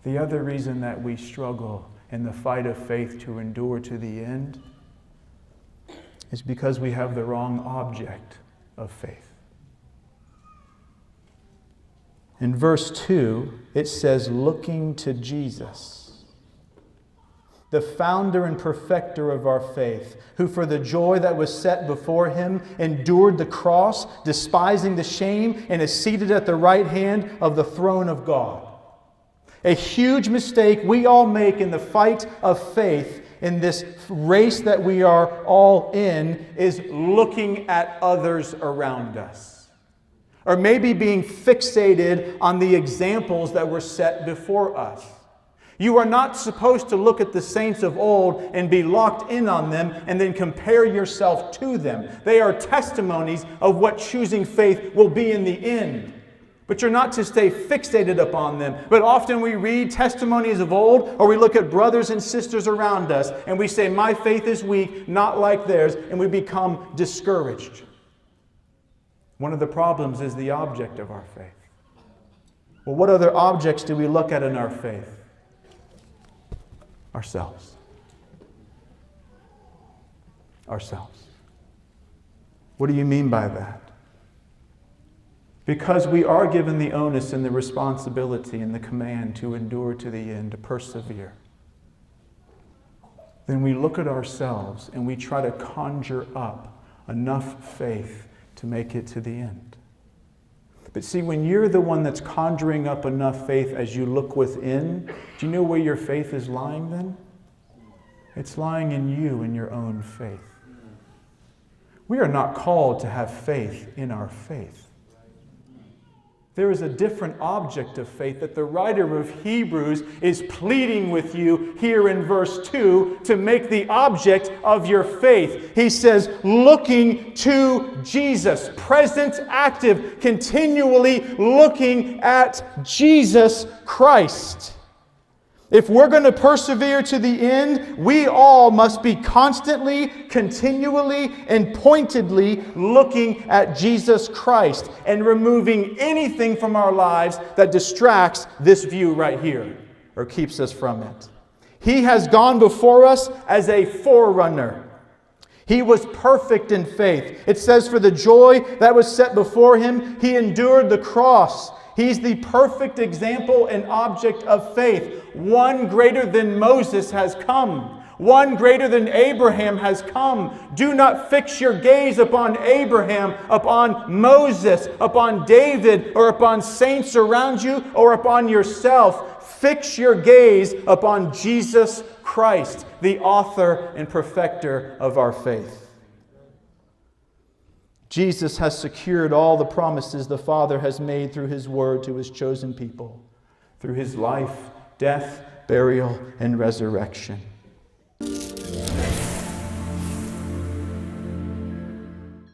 The other reason that we struggle in the fight of faith to endure to the end is because we have the wrong object of faith. In verse 2, it says, looking to Jesus, the founder and perfecter of our faith, who for the joy that was set before him endured the cross, despising the shame, and is seated at the right hand of the throne of God. A huge mistake we all make in the fight of faith in this race that we are all in is looking at others around us. Or maybe being fixated on the examples that were set before us. You are not supposed to look at the saints of old and be locked in on them and then compare yourself to them. They are testimonies of what choosing faith will be in the end. But you're not to stay fixated upon them. But often we read testimonies of old, or we look at brothers and sisters around us, and we say, my faith is weak, not like theirs, and we become discouraged. One of the problems is the object of our faith. Well, what other objects do we look at in our faith? Ourselves. Ourselves. What do you mean by that? Because we are given the onus and the responsibility and the command to endure to the end, to persevere. Then we look at ourselves and we try to conjure up enough faith to make it to the end. But see, when you're the one that's conjuring up enough faith as you look within, do you know where your faith is lying then? It's lying in you, in your own faith. We are not called to have faith in our faith. There is a different object of faith that the writer of Hebrews is pleading with you here in verse 2 to make the object of your faith. He says, looking to Jesus, present, active, continually looking at Jesus Christ. If we're going to persevere to the end, we all must be constantly, continually, and pointedly looking at Jesus Christ and removing anything from our lives that distracts this view right here or keeps us from it. He has gone before us as a forerunner. He was perfect in faith. It says, for the joy that was set before him, he endured the cross. He's the perfect example and object of faith. One greater than Moses has come. One greater than Abraham has come. Do not fix your gaze upon Abraham, upon Moses, upon David, or upon saints around you, or upon yourself. Fix your gaze upon Jesus Christ, the author and perfecter of our faith. Jesus has secured all the promises the Father has made through His Word to His chosen people, through His life, death, burial, and resurrection.